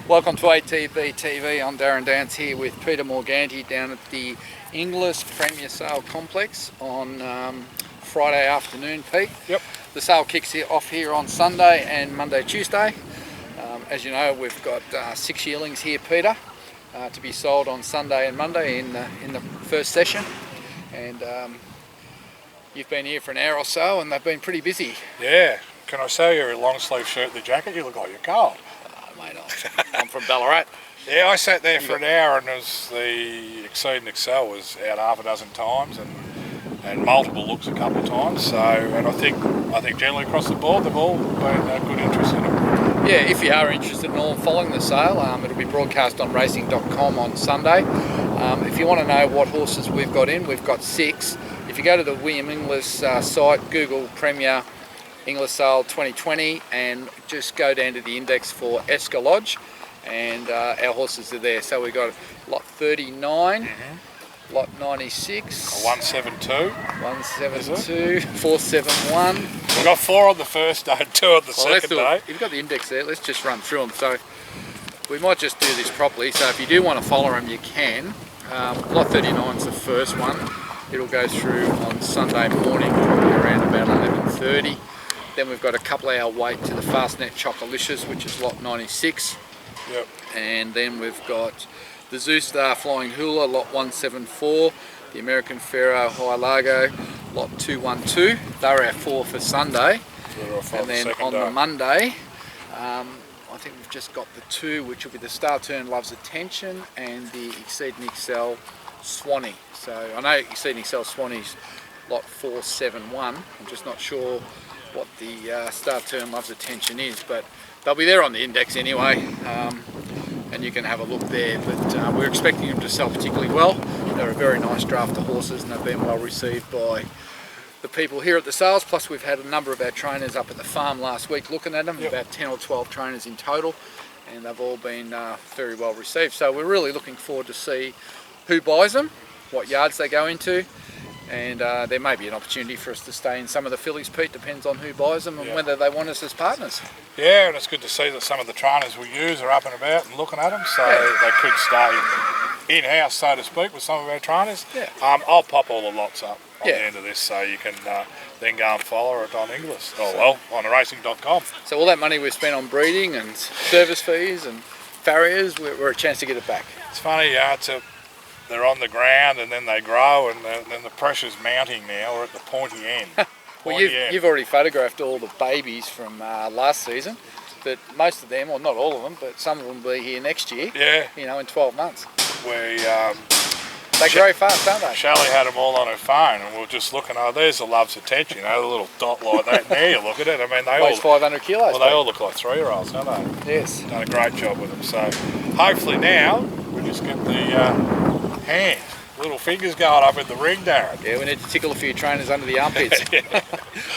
Welcome to ATB TV. I'm Darren Dance here with Peter Morganti down at the Inglis Premier Sale Complex on Friday afternoon, Pete. Yep. The sale kicks off here on Sunday and Monday, Tuesday. As you know, we've got 6 yearlings here, Peter, to be sold on Sunday and Monday in the first session. And you've been here for an hour or so and they've been pretty busy. Yeah. Can I say you're a long sleeve shirt and the jacket? You look like you're cold. Mate, I'm from Ballarat. Yeah, I sat there for an hour and the Exceed and Excel was out half a dozen times and multiple looks a couple of times. So, and I think generally across the board they've all been good interest in it. Yeah, if you are interested in all following the sale, it'll be broadcast on racing.com on Sunday. If you want to know what horses we've got in, we've got 6. If you go to the William Inglis site, Google Premier Inglis Sale 2020 and just go down to the index for Esker Lodge, and our horses are there. So we've got lot 39, lot 96, 172, 172, 471. We've got 4 on the first day and 2 on the second day. You've got the index there, let's just run through them. So we might just do this properly. So if you do want to follow them, you can. Lot 39 is the first one. It'll go through on Sunday morning, probably around about 11:30. Then we've got a couple hour wait to the Fastnet Chocolicious, which is lot 96. Yep. And then we've got the Zoo Star Flying Hula, lot 174. The American Pharaoh High Largo, lot 212. They're our 4 for Sunday. And then on the Monday, I think we've just got the 2, which will be the Star Turn Loves Attention and the Exceed and Excel Swanee. So I know Exceed and Excel Swanee's lot 471. I'm just not sure what the Star Turn Loves Attention is, but they'll be there on the index anyway, and you can have a look there. But we're expecting them to sell particularly well. They're a very nice draft of horses and they've been well received by the people here at the sales. Plus we've had a number of our trainers up at the farm last week looking at them, about 10 or 12 trainers in total, and they've all been very well received. So we're really looking forward to see who buys them, what yards they go into, and there may be an opportunity for us to stay in some of the fillies, Pete. Depends on who buys them and whether they want us as partners. Yeah, and it's good to see that some of the trainers we use are up and about and looking at them, so they could stay in-house, so to speak, with some of our trainers. I'll pop all the lots up on the end of this, so you can then go and follow it on Inglis, on racing.com. So all that money we've spent on breeding and service fees and farriers, we're a chance to get it back. It's funny, they're on the ground and then they grow, and then the pressure's mounting now. We're at the pointy end. Well, you've already photographed all the babies from last season, but most of them, or not all of them, but some of them will be here next year. Yeah. You know, in 12 months. They grow fast, don't they? Shelley had them all on her phone, and we were just looking. Oh, there's the Love's Attention. The little dot like that. And there you look at it. I mean, they weighs 500 kilos. Well, they all look like 3-year-olds, don't they? Yes. Done a great job with them. So hopefully now we just get the little fingers going up in the ring, Darren. Yeah, we need to tickle a few trainers under the armpits.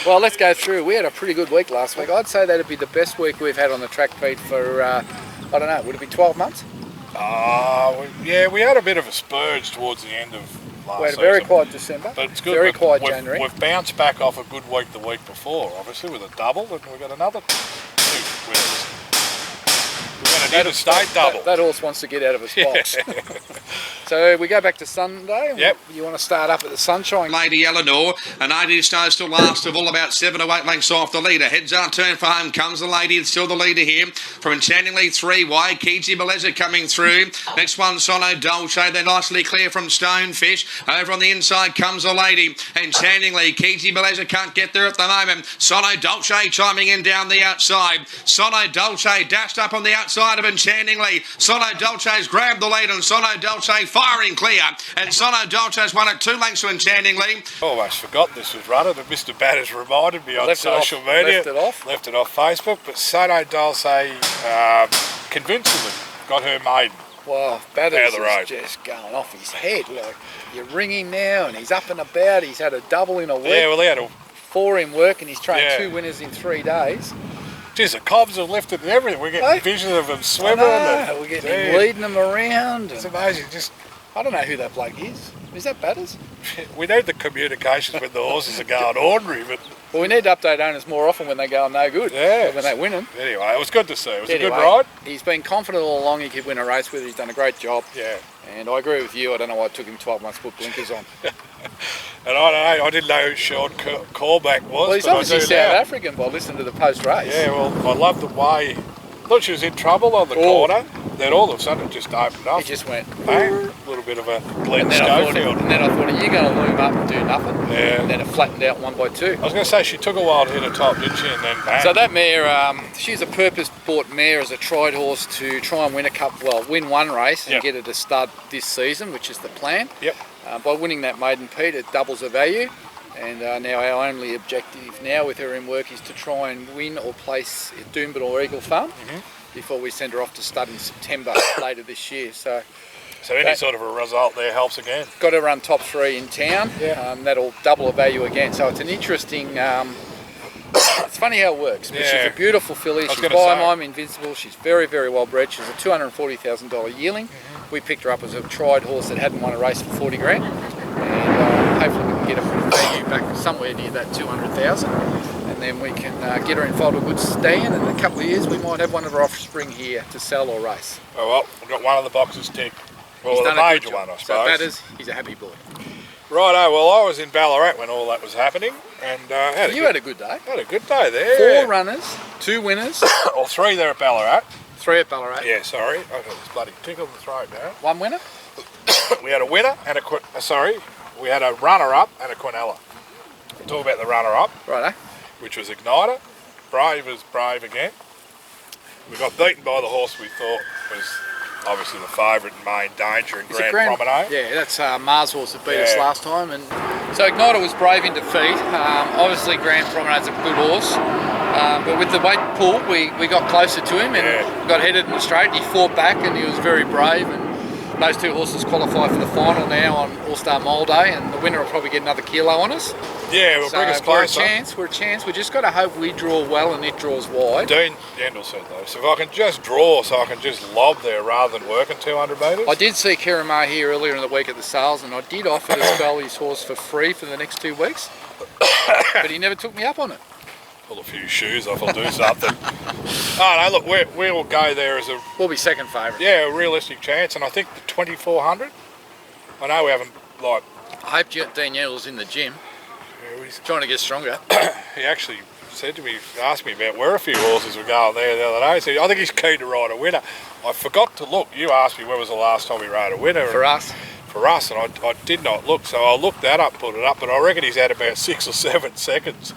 Well, let's go through. We had a pretty good week last week. I'd say that'd be the best week we've had on the track, Pete, for, I don't know, would it be 12 months? We had a bit of a spurge towards the end of last season. We had a very quiet December, but it's good. Very quiet January. We've bounced back off a good week the week before, obviously, with a double, and we've got another 2 winners. We've got an interstate double. That horse wants to get out of his box. So we go back to Sunday. Yep. You want to start up at the Sunshine. Lady Eleanor, and 80 Stars still last of all, about 7 to 8 lengths off the leader. Heads are turned for home. Comes the Lady, it's still the leader here. From Enchantingly 3 wide, Kiji Beleza coming through. Next one, Sono Dolce. They're nicely clear from Stonefish. Over on the inside comes the Lady. Enchantingly, Kiji Beleza can't get there at the moment. Sono Dolce chiming in down the outside. Sono Dolce dashed up on the outside of Enchantingly. Sono Dolce's grabbed the lead, and Sono Dolce firing clear, and Sono Dolce's won at 2 lengths to Enchantingly. I almost forgot this was running, and Mr. Batters reminded me on social media. Left it off Facebook, but Sono Dolce convincingly got her maiden. Wow, Batters is just going off his head. Like, you ring him now and he's up and about. He's had a double in a week. Yeah, well, he had 4 in work, and he's trained 2 winners in 3 days. Geez, the cobs have lifted and everything. We're getting visions of them swimming. We're getting him leading them around. It's amazing. I don't know who that bloke is. Is that Batters? We need the communications when the horses are going ordinary, but Well, we need to update owners more often when they go no good. Yeah. When they win them. Anyway, it was good to see. It was a good ride. He's been confident all along he could win a race with it. He's done a great job. Yeah. And I agree with you. I don't know why it took him 12 months to put blinkers on. And I don't know. I didn't know who Sean Callback was. Well, he's obviously South African by listening to the post-race. Yeah, well, I love the way... I thought she was in trouble on the corner. Then all of a sudden it just opened up. He just went... Bang. A little bit of a Glenn Schofield. And then I thought, are you going to loom up and do nothing? Yeah. And then it flattened out 1 by 2. I was going to say, she took a while to hit a top, didn't she? And then bang. So that mare, she's a purpose-bought mare as a tried horse to try and win win one race and get her to stud this season, which is the plan. Yep. By winning that maiden Pete, it doubles her value. And now our only objective now with her in work is to try and win or place at Doomben or Eagle Farm before we send her off to stud in September later this year. So any sort of a result there helps again. Got to run top 3 in town. Yeah. That'll double her value again. So it's an interesting... it's funny how it works. But she's a beautiful filly. She's by mine invincible. She's very, very well bred. She's a $240,000 yearling. We picked her up as a tried horse that hadn't won a race for 40 grand. And hopefully we can get her value back somewhere near that 200,000. And then we can get her in foal to a good stand. And in a couple of years we might have one of her offspring here to sell or race. Oh well, we've got one of the boxes ticked. Well, the major one, I suppose. So batters, he's a happy boy. Righto, well I was in Ballarat when all that was happening, and had a good day. Had a good day there. 4 runners, 2 winners. Or 3 there at Ballarat. 3 at Ballarat. Yeah, sorry, I got this bloody tickle in the throat now. 1 winner. We had a winner and we had a runner-up and a Quinella. We'll talk about the runner-up. Righto. Which was Igniter. Brave as brave again. We got beaten by the horse we thought was obviously the favourite and main danger in Grand Promenade. Yeah, that's Mars horse that beat us last time. And so Igniter was brave in defeat. Obviously Grand Promenade's a good horse. But with the weight pull, we got closer to him and got headed in the straight. He fought back and he was very brave. And those 2 horses qualify for the final now on All-Star Mole Day, and the winner will probably get another kilo on us. Yeah, we'll bring us closer. We're a chance. We just got to hope we draw well and it draws wide. Dean Yendall said though, so if I can just draw, so I can just lob there rather than working 200 metres. I did see Keramar here earlier in the week at the sales, and I did offer to spell his horse for free for the next 2 weeks, but he never took me up on it. Pull a few shoes off, I'll do something. Oh no, look, we will go there as we'll be second favourite. Yeah, a realistic chance, and I think the 2,400. I know we haven't I hope Dean Yendall's in the gym. Yeah, he's trying to get stronger. He actually said to me, asked me about where a few horses were going there the other day. He said, I think he's keen to ride a winner. I forgot to look. You asked me when was the last time we rode a winner. For us, and I did not look, so I looked that up, put it up, but I reckon he's had about 6 or 7 seconds.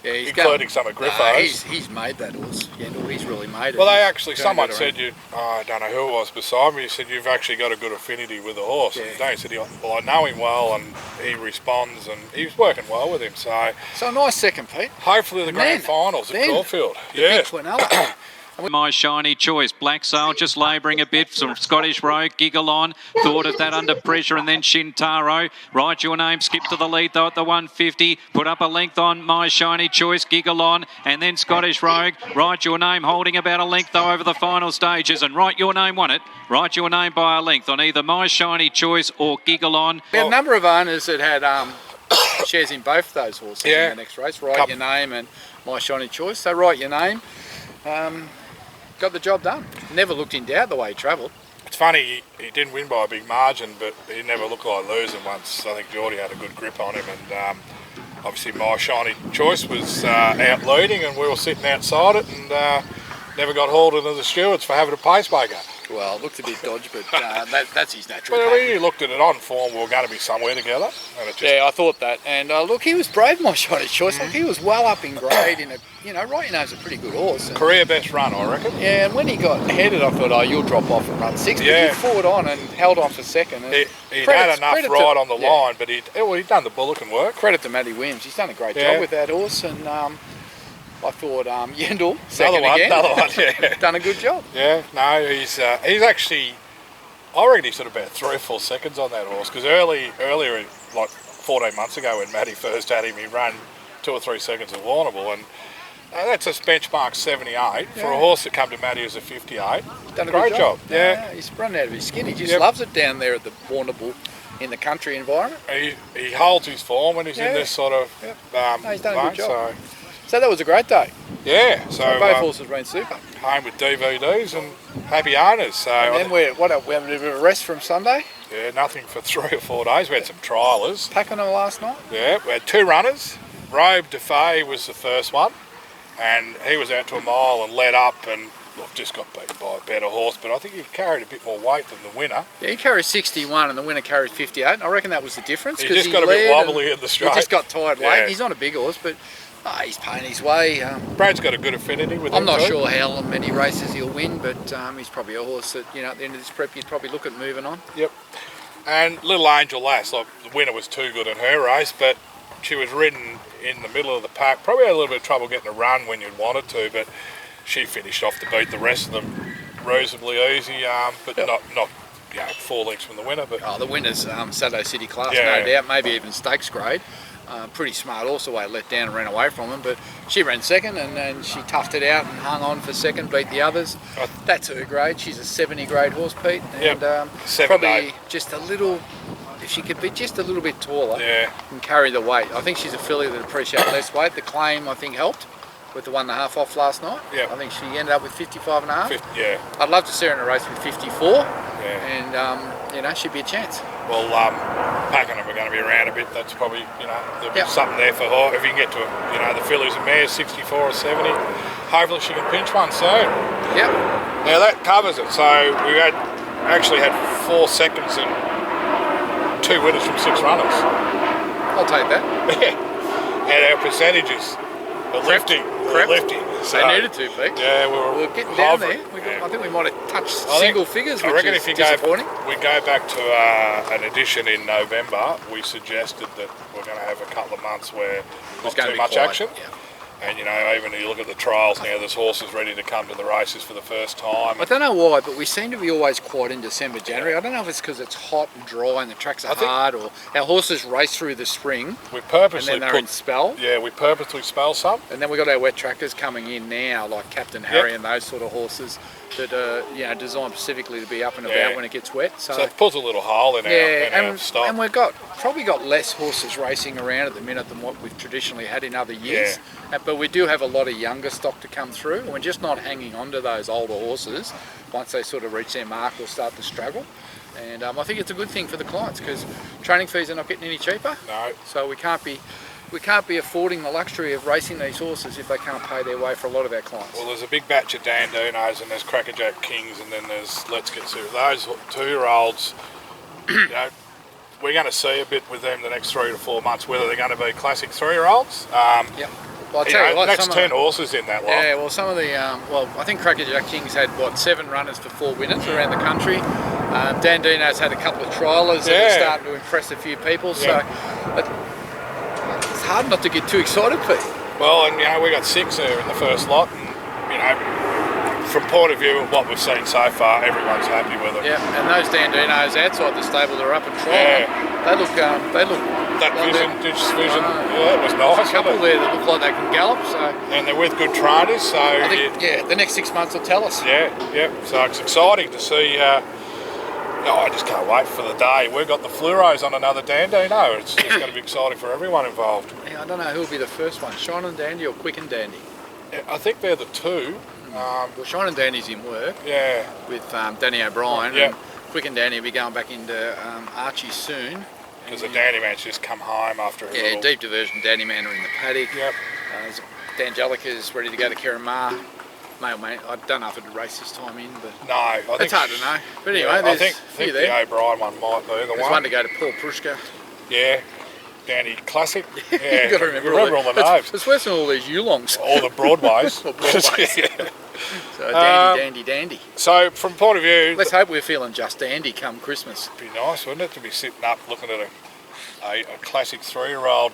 Yeah, including some of Griffo's. He's made that horse. Yendall, he's really made it. Well, they actually, someone said I don't know who it was beside me, he said you've actually got a good affinity with the horse. Yeah. And he said, well, I know him well and he responds and he's working well with him. So a nice second, Pete. Hopefully the grand finals at Caulfield. Yeah. Big My Shiny Choice, Black Sail just labouring a bit from Scottish Rogue, Giggle On, thought of that under pressure, and then Shintaro. Write Your Name, skip to the lead though at the 150, put up a length on My Shiny Choice, Giggle On, and then Scottish Rogue. Write Your Name holding about a length though over the final stages, and Write Your Name won it. Write Your Name by a length on either My Shiny Choice or Giggle On. We had a number of owners that had shares in both of those horses in the next race, Write Your Name and My Shiny Choice. So Write Your Name. Got the job done. Never looked in doubt the way he travelled. It's funny, he didn't win by a big margin, but he never looked like losing once. I think Geordie had a good grip on him, and obviously My Shiny Choice was out leading, and we were sitting outside it, and never got hauled into the stewards for having a pacemaker. Well, it looked a bit dodgy, but that's his natural. Well, you looked at it on form, we were going to be somewhere together. And it just... Yeah, I thought that. And look, he was brave, My Shiny Choice. Like, he was well up in grade in a, Write Your Name's a pretty good horse. And, career best run, I reckon. Yeah, and when he got headed, I thought, you'll drop off and run 6. But he fought on and held on for second. And he'd had enough ride on the line, but he'd done the bullock work. Credit to Matty Williams. He's done a great job with that horse. And I thought Yendall, second another one, done a good job. Yeah, no, he's actually, I reckon he's sort of about 3 or 4 seconds on that horse, because earlier, like 14 months ago when Matty first had him, he ran 2 or 3 seconds at Warrnambool, and that's a benchmark 78 for a horse that come to Matty as a 58. Done a great good job. Yeah, he's run out of his skin. He just loves it down there at the Warrnambool. in the country environment. He holds his form when he's in this sort of no, he's done a good job. So that was a great day. Yeah, so both horses ran super. Home with DVDs and happy owners. So and then we had a bit of a rest from Sunday. Yeah, nothing for 3 or 4 days. We had some trialers. Pakenham last night. Yeah, we had 2 runners. Robe DeFay was the first one, and he was out to a mile and led up and just got beaten by a better horse, but I think he carried a bit more weight than the winner. Yeah, he carried 61 and the winner carried 58. I reckon that was the difference. He just got a bit wobbly in the straight. He just got tired late. He's not a big horse, but he's paying his way. Brad's got a good affinity with him. I'm not sure how many races he'll win, but he's probably a horse that, at the end of this prep, you'd probably look at moving on. Yep. And Little Angel Lass, the winner was too good in her race, but she was ridden in the middle of the pack. Probably had a little bit of trouble getting a run when you'd wanted to, but she finished off to beat the rest of them reasonably easy, but not 4 lengths from the winner. But the winner's Saturday City class, no doubt, maybe even stakes grade. Pretty smart horse, the way it let down and ran away from him, but she ran second and then she toughed it out and hung on for second, beat the others. That's her grade. She's a 70 grade horse, Pete, and probably just a little, if she could be just a little bit taller and carry the weight. I think she's a filly that appreciates less weight. The claim, I think, helped with the 1.5 off last night. I think she ended up with 55.5. I'd love to see her in a race with 54, and she'd be a chance. Well, Pakenham are going to be around a bit. That's probably, there'll be something there for her. If you can get to, the fillies and mares, 64 or 70, hopefully she can pinch one soon. Now that covers it. So we actually had 4 seconds and 2 winners from 6 runners. I'll take that. And our percentages are lifting. So they needed to, Pete. Yeah, we were getting down there. I think we might have touched single figures, which is disappointing. We go back to an edition in November. We suggested that we're going to have a couple of months where there's not too much action. And even you look at the trials now, there's horses ready to come to the races for the first time. I don't know why, but we seem to be always quiet in December, January. I don't know if it's because it's hot and dry and the tracks are hard, or our horses race through the spring. We purposely and then they're in spell. Yeah, we purposely spell some. And then we've got our wet trackers coming in now, like Captain Harry and those sort of horses that are designed specifically to be up and about when it gets wet. So it puts a little hole in our stock. And we've probably got less horses racing around at the minute than what we've traditionally had in other years. But we do have a lot of younger stock to come through, and we're just not hanging on to those older horses once they sort of reach their mark or start to struggle. And I think it's a good thing for the clients because training fees are not getting any cheaper. No. So we can't be affording the luxury of racing these horses if they can't pay their way for a lot of our clients. Well, there's a big batch of Dandinos and there's Crackerjack Kings, and then there's Let's Get Serious. Those 2-year-olds, we're going to see a bit with them the next 3 to 4 months, whether they're going to be classic 3-year-olds. Well, I'll tell you what, next 10 horses in that lot. Yeah, well, some of the, I think Crackerjack King's had, 7 runners for 4 winners around the country. Dandino's had a couple of trialers that are starting to impress a few people. So it's hard not to get too excited, Pete. Well, and we got 6 there in the first lot, and from point of view of what we've seen so far, everyone's happy with it. Yeah, and those Dandinos outside the stable that are up and trying, they look. That vision, it was nice. There's a couple there that look like they can gallop. So. And they're with good trainers, so I think, the next 6 months will tell us. So it's exciting to see. I just can't wait for the day. We've got the fluoros on another Dandino. It's going to be exciting for everyone involved. Yeah, I don't know who'll be the first one, Shine and Dandy or Quick and Dandy. Yeah, I think they're the 2. Well, Shine and Dandy's in work. With Danny O'Brien. And Quick and Dandy will be going back into Archie soon. Because the Dandy Man's just come home after a little... deep diversion Dandy Man are in the paddock. Dangelica's ready to go to Kerrimar. I don't know if it'll race this time in, but it's hard to know. But anyway, I think the O'Brien one might be the one. There's one to go to Paul Prushka. Dandy Classic. You've got to remember all the names. It's worse than all these Yulongs. All the Broadways. So dandy. So from point of view... Let's hope we're feeling just dandy come Christmas. It'd be nice, wouldn't it, to be sitting up looking at a classic 3-year-old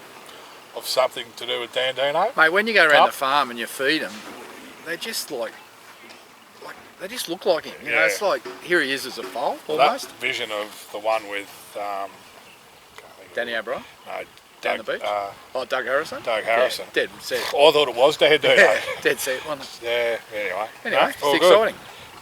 of something to do with Dandino. Mate, when you go around the farm and you feed them, they just they just look like him. It's like, here he is as a foal, almost. That vision of the one with... Danny O'Brien? No, Down the beach? Doug Harrison? Doug Harrison. Yeah, dead set. I thought it was Dandino. Dead set, wasn't it? Yeah, anyway. It's exciting.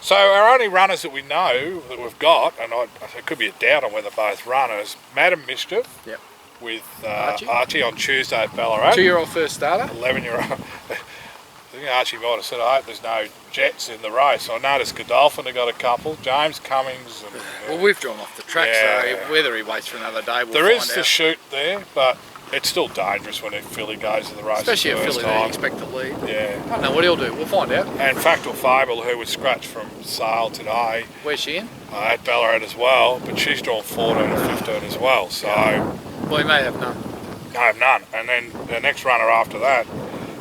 So our only runners that we know that we've got, and it could be a doubt on whether both runners, Madam Mischief Yep. with Archie on Tuesday at Ballarat. 2-year-old first starter. 11-year-old. I think Archie might have said, I hope there's no jets in the race. I noticed Godolphin have got a couple, James Cummings. And, well, we've drawn off the track, so whether he waits for another day, we'll there find is out. the shoot there, but it's still dangerous when a filly goes to the race. Especially a filly time. that you expect to lead. Yeah. I don't know what he'll do, we'll find out. And Factual Fable, who was scratched from Sale today. Where's she in? At Ballarat as well, but she's drawn 14 and 15 as well, so... Well, he may have none. No, none. And then the next runner after that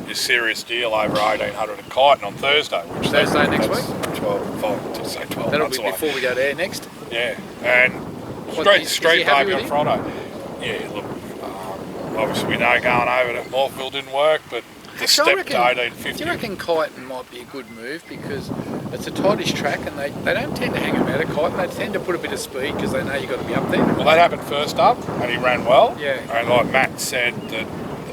is Serious Deal over 1800 at Kyneton on Thursday. Which Thursday next week? 12 That'll months be away. before we go to air next. Yeah, and straight baby on Friday. Yeah, look, obviously we know going over to Morpheville didn't work, but the step to 1850. Do you reckon Kyneton might be a good move, because it's a tightish track and they don't tend to hang about at Kyneton, they tend to put a bit of speed because they know you've got to be up there. Well, that happened first up and he ran well. Yeah. And like Matt said, that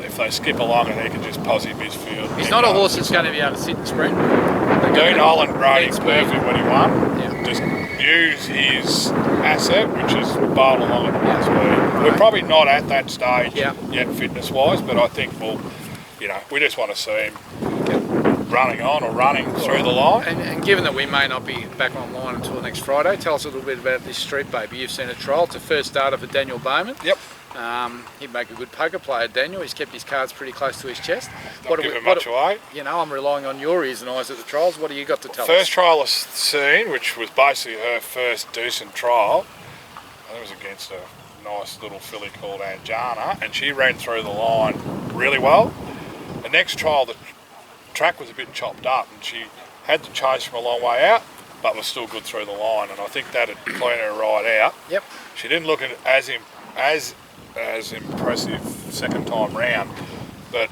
if they skip along and he can just posse his field. He's not a horse that's going to be able to sit and sprint. Dean Holland rode him perfect when he won. Yeah. Just use his asset, which is bowl along at the speed. Right. We're probably not at that stage yet fitness-wise, but I think we just want to see him running on or running through the line. And given that we may not be back online until next Friday, tell us a little bit about this Street Baby. You've seen a trial. It's a first starter for Daniel Bowman. Yep. He'd make a good poker player, Daniel. He's kept his cards pretty close to his chest. Not giving much away. I'm relying on your ears and eyes at the trials. What do you got to tell us? First trial I've seen, which was basically her first decent trial, I think it was against a nice little filly called Anjana, and she ran through the line really well. The next trial, the track was a bit chopped up, and she had to chase from a long way out, but was still good through the line, and I think that had cleaned her right out. Yep. She didn't look as impressive second time round, but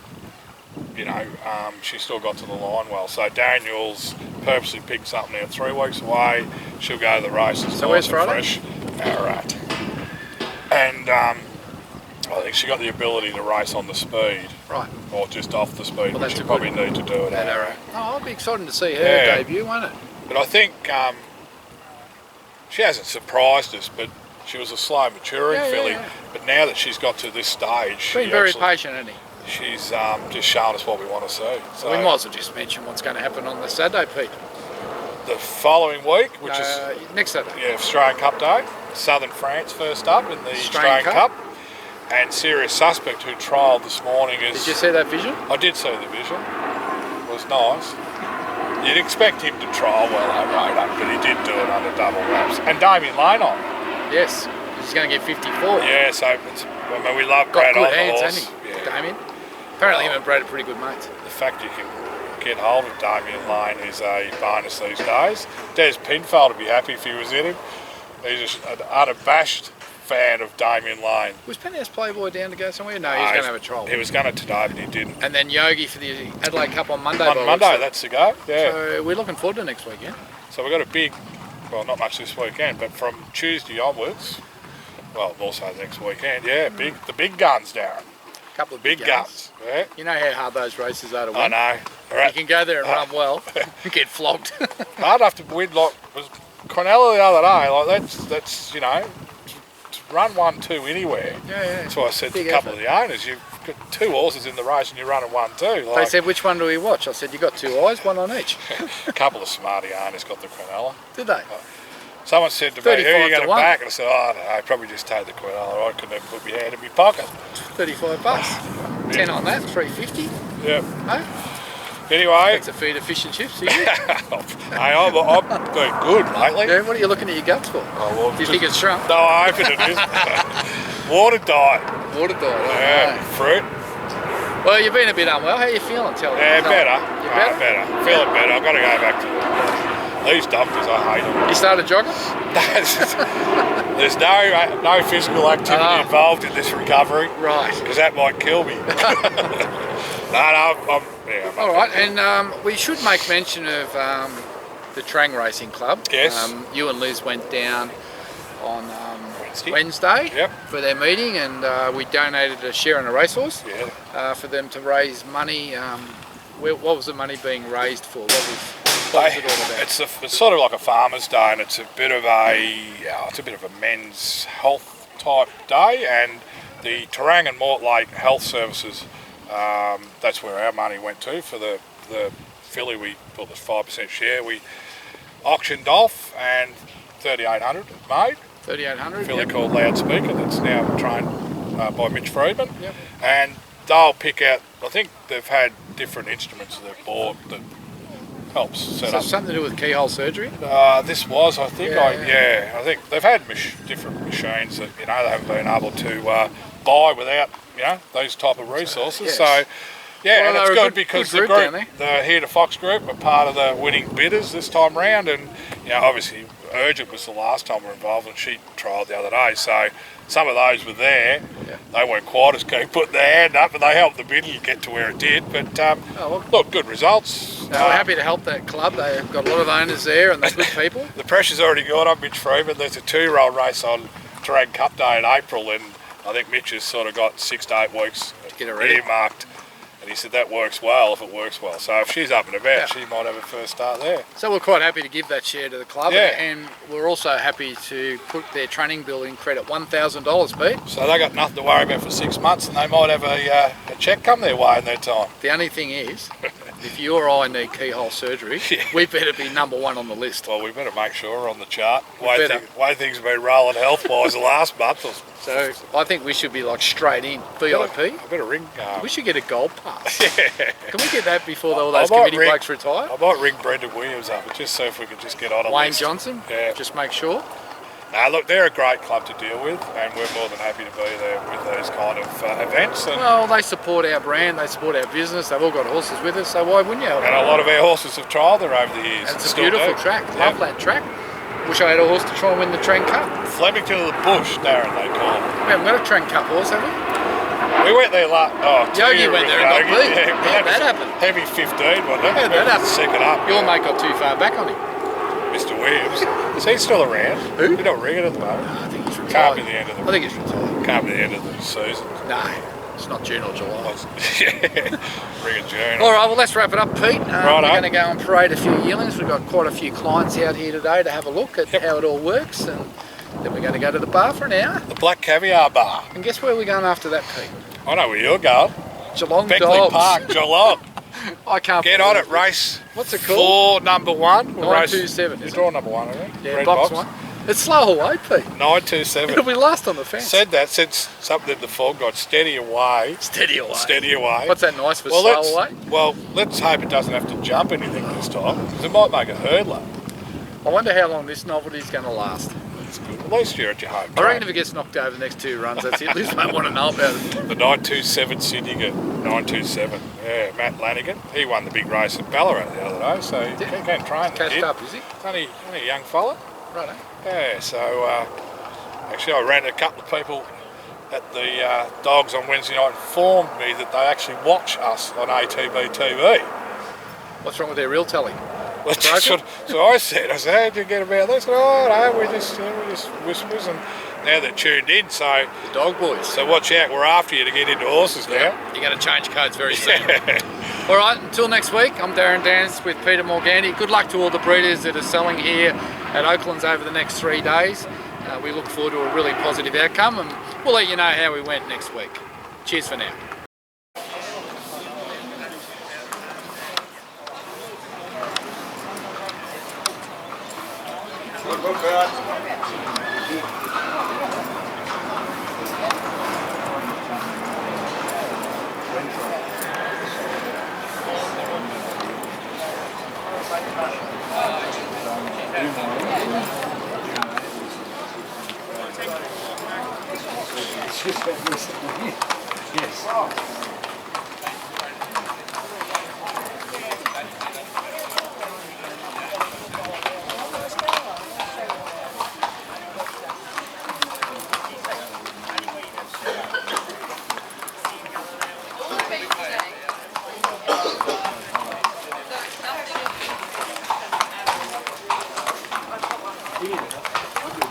she still got to the line well. So Daniel's purposely picked something out 3 weeks away. She'll go to the races. So where's Friday? Fresh, Ballarat. And I think she got the ability to race on the speed, right, or just off the speed, well, which you probably need to do at Arrow. Oh, I'll be excited to see her debut, won't it? But I think she hasn't surprised us, but she was a slow maturing filly. Yeah. But now that she's got to this stage, Been very patient, hasn't he? She's just showing us what we want to see. So we might as well just mention what's going to happen on the Saturday, Pete. The following week, which is next Saturday. Yeah, Australian Cup Day. Southern France first up in the Australian Cup. And Serious Suspect, who trialled this morning, is... Did you see that vision? I did see the vision. It was nice. You'd expect him to trial well over 8 up, but he did do it under double wraps. And Damien Lane on. Yes, he's going to get 54. Yeah, so we love Brad on the horse. Hasn't he, Damien? Apparently him and Brad are pretty good mates. The fact you can get hold of Damien Lane is a bonus these days. Des Pinfold would be happy if he was in him. He's an unabashed fan of Damien Lane. Was Penny's Playboy down to go somewhere? No, he was going to have a trial. He was going to today, but he didn't. And then Yogi for the Adelaide Cup on Monday. On Monday, that's the go. Yeah. So we're looking forward to next weekend. So we've got a big, well, not much this weekend, but from Tuesday onwards, well, also next weekend, the big guns, Darren. A couple of big guns. Yeah. You know how hard those races are to win. I know. You can go there and run well and get flogged. Hard enough to win, like, was Cornella the other day, like, that's to run 1-2 anywhere. Yeah. That's why I said to a couple of the owners, you've got 2 horses in the race and you're running 1-2. Like, they said, which one do we watch? I said, you got 2 eyes, one on each. A couple of smarty owners got the Cornella. Did they? Someone said to me, who are you going to back? And I said, I don't know, probably just take the Cornella. I couldn't even put my hand in my pocket. $35. 10 on that, $3.50. Yep. No? Anyway. That's a feed of fish and chips, are you? Hey, I've been good lately. Yeah, what are you looking at your guts for? Oh, well, do you think it's shrunk? No, I hope it is. Water diet. Water diet, yeah. Fruit. Well, you've been a bit unwell. How are you feeling? Tell me. Yeah, better. You better? Better. Feeling better. I've got to go back to these doctors. I hate them. You started jogging? There's no physical activity involved in this recovery. Right. Because that might kill me. I'm all right, and we should make mention of the Trang Racing Club. Yes. You and Liz went down on Wednesday for their meeting, and we donated a share in a racehorse for them to raise money. What was the money being raised for? What was What's it all about? It's sort of like a farmer's day, and it's a bit of a men's health type day, and the Terang and Mortlake Health Services. That's where our money went to for the filly. We bought this 5% share. We auctioned off, and 3,800 made. 3,800. Filly called Loudspeaker. That's now trained by Mitch Friedman. Yep. And they'll pick out. I think they've had different instruments that they've bought that helps set up. Something to do with keyhole surgery? This was, I think. I think they've had different machines that they haven't been able to buy without those type of resources. Yes. So. Yeah, well, and it's good because good the Here to Fox group were part of the winning bidders this time round, and obviously Urgent was the last time we were involved, and she trialled the other day. So some of those were there. Yeah. They weren't quite as keen putting their hand up, but they helped the bidder get to where it did. But look, good results. We're happy to help that club. They've got a lot of owners there, and they're good people. The pressure's already gone on Mitch Freeman. There's a 2-year-old race on Terang Cup Day in April, and I think Mitch has sort of got 6 to 8 weeks earmarked. And he said that works well if it works well. So if she's up and about, she might have her first start there. So we're quite happy to give that share to the club. Yeah. And we're also happy to put their training bill in credit, $1,000, Pete. So they got nothing to worry about for 6 months, and they might have a cheque come their way in that time. The only thing is, if you or I need keyhole surgery, we better be number 1 on the list. Well, we better make sure we're on the chart. Way things have been rolling health-wise the last month or so. So I think we should be like straight in, VIP. I better ring. We should get a gold pass. Yeah. Can we get that before all those committee blokes retire? I might ring Brendan Williams up and just see if we can just get on a Wayne list. Johnson? Yeah. Just make sure. Look, they're a great club to deal with, and we're more than happy to be there with those kind of events. And well, they support our brand, they support our business, they've all got horses with us, so why wouldn't you? And a lot of our horses have trialled there over the years. And it's a beautiful track, love that track. Wish I had a horse to try and win the Trent Cup. Flemington of the Bush, Darren, they call it. We haven't got a Trent Cup horse, have we? We went there last... Yogi went there and got beat. How did that happen? Heavy 15, wasn't it? How did that happen? Second up. Your mate got too far back on him. Mr. Williams. Is he still around? Who? You're not ringing at the moment? No, I think he's retired. Can't be the end of the... I think he's retired. Can't be the end of the season. No, it's not June or July. Ringing June. All right, well, let's wrap it up, Pete. Right, we're going to go and parade a few yearlings. We've got quite a few clients out here today to have a look at how it all works, and then we're going to go to the bar for an hour. The Black Caviar Bar. And guess where we're going after that, Pete? I know where you're going. Geelong Beckley Dogs. Park, Geelong. I can't Get on it, race. What's it called? 4, number 1. 927. You draw number 1, I think. Yeah, Red box 1. It's slow away, Pete. 927. It'll be last on the fence. Said that since something in the fog got steady away. Steady away. Steady away. What's that nice for slow away? Well, let's hope it doesn't have to jump anything this time, because it might make a hurdler. I wonder how long this novelty's going to last. That's good. At least you're at your home. I reckon if it gets knocked over the next 2 runs, that's it. Liz won't want to know about it. The 927 Syndicate, 927. Yeah, Matt Lanigan. He won the big race at Ballarat the other day, so he can train. Cashed up, is he? Only a young fella. Right. Yeah, so actually I ran a couple of people at the Dogs on Wednesday night, informed me that they actually watch us on ATB TV. What's wrong with their real telly? So I said, how did you get about this? They said, oh no, we just whispers, and now they're tuned in, so... The Dog Boys. So watch out, we're after you to get into horses now. You're going to change codes very soon. All right, until next week, I'm Darren Dance with Peter Morganti. Good luck to all the breeders that are selling here at Oaklands over the next 3 days. We look forward to a really positive outcome, and we'll let you know how we went next week. Cheers for now.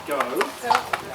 Go.